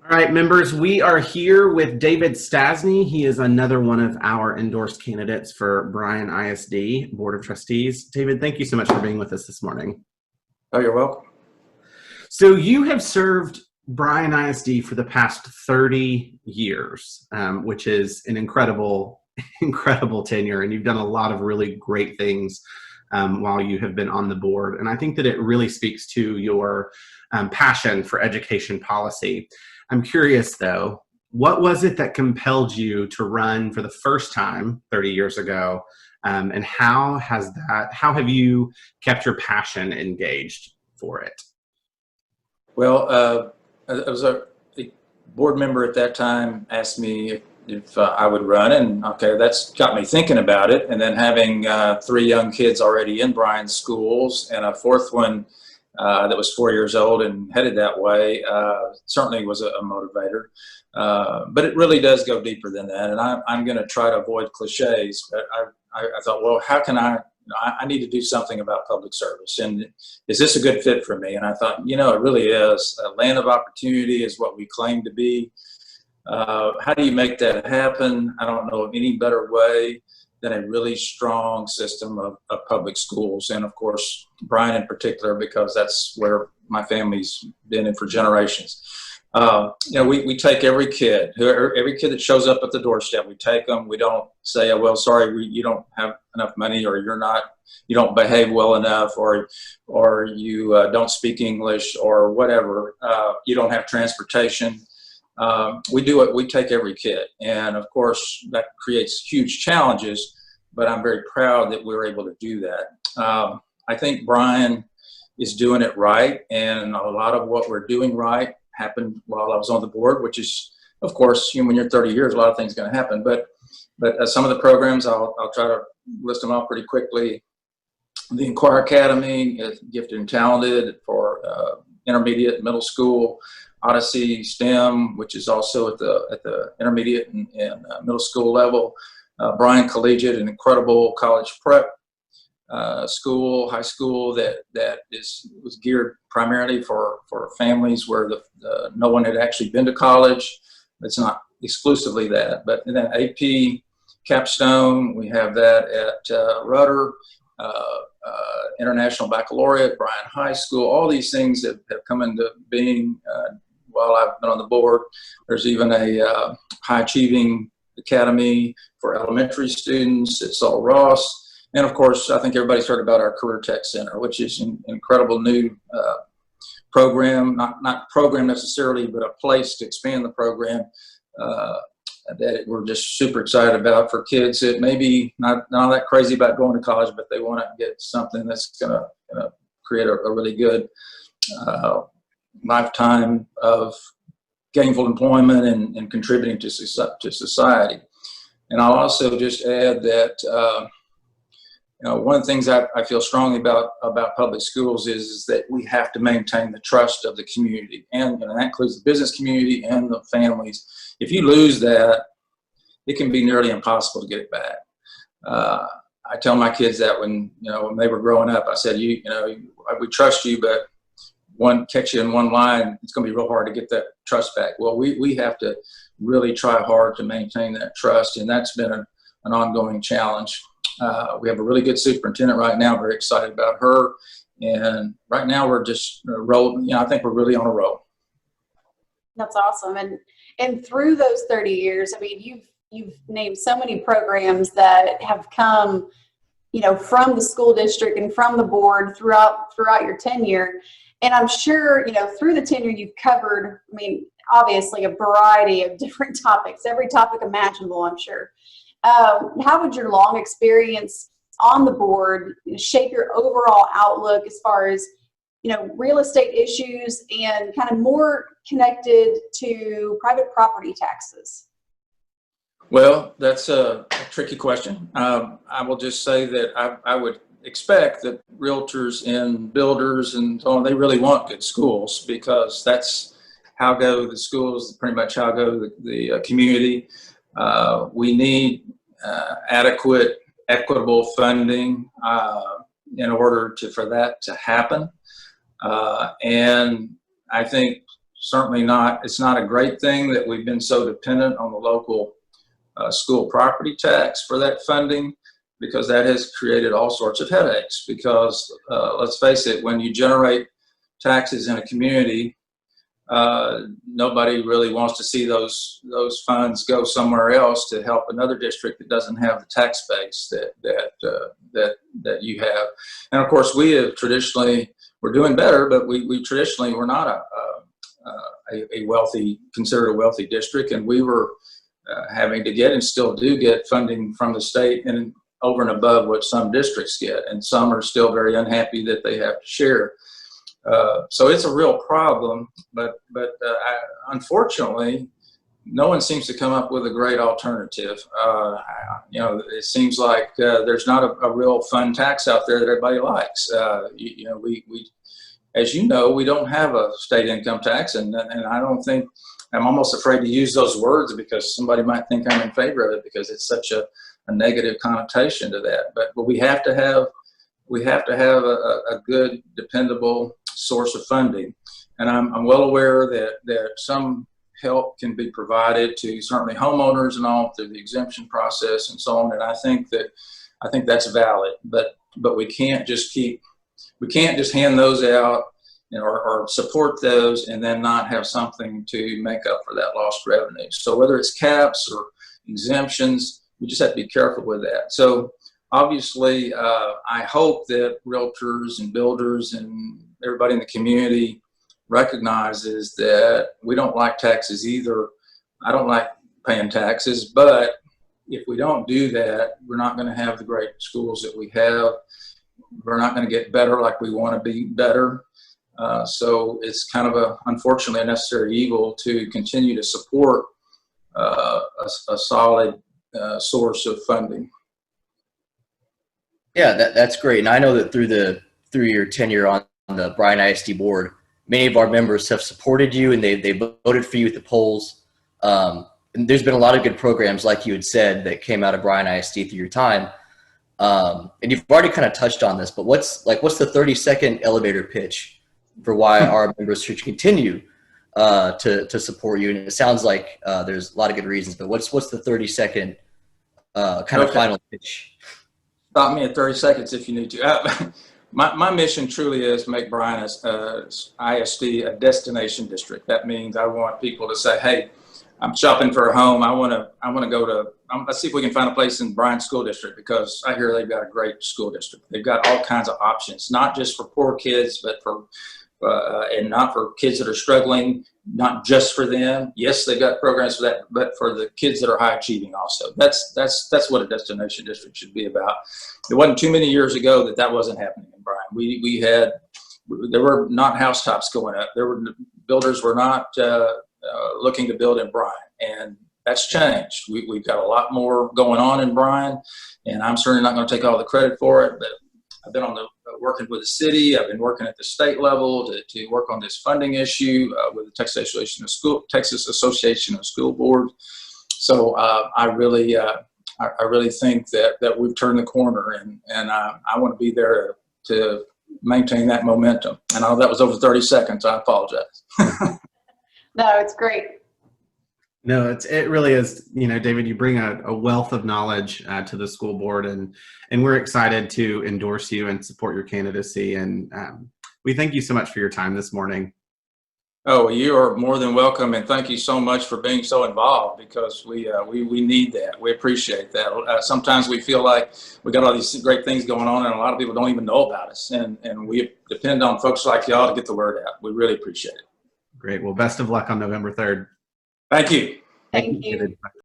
All right, members, we are here with David Stasny. He is another one of our endorsed candidates for Bryan ISD Board of Trustees. David, thank you so much for being with us this morning. Oh, you're welcome. So you have served Bryan ISD for the past 30 years, which is an incredible tenure, and you've done a lot of really great things while you have been on the board. And I think that it really speaks to your passion for education policy. I'm curious, though, what was it that compelled you to run for the first time 30 years ago? And how have you kept your passion engaged for it? Well, I was a board member at that time asked me if I would run, and okay, that's got me thinking about it. And then having 3 young kids already in Bryan's schools and a 4th one that was 4 years old and headed that way certainly was a motivator. But it really does go deeper than that. And I'm going to try to avoid cliches. But I thought, well, how can I need to do something about public service. And is this a good fit for me? And I thought, it really is. A land of opportunity is what we claim to be. How do you make that happen? I don't know of any better way than a really strong system of public schools. And of course, Bryan in particular, because that's where my family's been in for generations. We take every kid that shows up at the doorstep. We take them. We don't say, "Oh, well, sorry, you don't have enough money, or you don't behave well enough, or you don't speak English, or whatever. You don't have transportation." We do it. We take every kid, and of course, that creates huge challenges. But I'm very proud that we're able to do that. I think Bryan is doing it right, and a lot of what we're doing right happened while I was on the board, which is, of course, when you're 30 years, a lot of things are going to happen. But some of the programs, I'll try to list them off pretty quickly. The Inquire Academy, Gifted and Talented for intermediate, middle school. Odyssey STEM, which is also at the intermediate and middle school level. Bryan Collegiate, an incredible college prep school, high school that was geared primarily for families where no one had actually been to college. It's not exclusively that, but then AP Capstone, we have that at Rudder, International Baccalaureate, Bryan High School. All these things that have come into being while I've been on the board. There's even a high achieving academy for elementary students at Salt Ross. And of course, I think everybody's heard about our Career Tech Center, which is an incredible new program, not program necessarily, but a place to expand the program that we're just super excited about for kids that maybe not that crazy about going to college, but they want to get something that's going to create a really good lifetime of gainful employment and contributing to society. And I'll also just add that one of the things I feel strongly about public schools is that we have to maintain the trust of the community, and that includes the business community and the families. If you lose that, it can be nearly impossible to get it back. I tell my kids that when they were growing up, I said, we trust you, but catch you in one line, it's going to be real hard to get that trust back. Well, we have to really try hard to maintain that trust, and that's been an ongoing challenge. We have a really good superintendent right now. Very excited about her, and right now we're just rolling. I think we're really on a roll. That's awesome. And through those 30 years, I mean, you've named so many programs that have come, from the school district and from the board throughout your tenure. And I'm sure, through the tenure you've covered, obviously a variety of different topics, every topic imaginable, I'm sure. How would your long experience on the board shape your overall outlook as far as, real estate issues and kind of more connected to private property taxes? Well, that's a tricky question. I will just say that I would expect that realtors and builders and so on, they really want good schools, because that's how go the schools, pretty much how go the community. We need adequate, equitable funding in order for that to happen. And I think certainly not, it's not a great thing that we've been so dependent on the local school property tax for that funding, because that has created all sorts of headaches. Because let's face it, when you generate taxes in a community, nobody really wants to see those funds go somewhere else to help another district that doesn't have the tax base that you have. And of course, we have traditionally, we're doing better, but we traditionally were not a wealthy, considered a wealthy district, and we were having to get, and still do get, funding from the state and over and above what some districts get, and some are still very unhappy that they have to share. So it's a real problem, but unfortunately, no one seems to come up with a great alternative. It seems like there's not a real fun tax out there that everybody likes. As you know, we don't have a state income tax, and I don't think, I'm almost afraid to use those words because somebody might think I'm in favor of it because it's such a negative connotation to that. But we have to have a good, dependable source of funding. And I'm well aware that some help can be provided to certainly homeowners and all through the exemption process and so on. And I think that's valid, but we can't just hand those out, or support those and then not have something to make up for that lost revenue. So whether it's caps or exemptions, we just have to be careful with that. So obviously, I hope that realtors and builders and everybody in the community recognizes that we don't like taxes either. I don't like paying taxes, but if we don't do that, we're not going to have the great schools that we have. We're not going to get better like we want to be better. So it's kind of unfortunately, a necessary evil to continue to support a solid source of funding. Yeah, that's great. And I know that through your tenure on the Bryan ISD board, many of our members have supported you and they voted for you at the polls. And there's been a lot of good programs, like you had said, that came out of Bryan ISD through your time. And you've already kind of touched on this, but what's the 30-second elevator pitch for why our members should continue to support you? And it sounds like there's a lot of good reasons, but what's the 30-second kind of final pitch? Stop me at 30 seconds if you need to. My mission truly is to make Bryan ISD a destination district. That means I want people to say, hey, I'm shopping for a home. I want to go to, let's see if we can find a place in Bryan School District, because I hear they've got a great school district. They've got all kinds of options, not just for poor kids, but for and not for kids that are struggling, not just for them. Yes, they've got programs for that, but for the kids that are high achieving also. That's what a destination district should be about. It wasn't too many years ago that wasn't happening in Bryan. There were not housetops going up. Builders were not looking to build in Bryan, and that's changed. We've got a lot more going on in Bryan, and I'm certainly not going to take all the credit for it, but I've been working with the city. I've been working at the state level to work on this funding issue with the Texas Association of School Boards. So I really think that we've turned the corner, and I want to be there to maintain that momentum. And I know that was over 30 seconds. I apologize. No, it's great. No, it really is. David, you bring a wealth of knowledge to the school board, and we're excited to endorse you and support your candidacy. And we thank you so much for your time this morning. Oh, you are more than welcome, and thank you so much for being so involved, because we need that. We appreciate that. Sometimes we feel like we got all these great things going on, and a lot of people don't even know about us, and we depend on folks like y'all to get the word out. We really appreciate it. Great. Well, best of luck on November 3rd. Thank you. Thank you. David.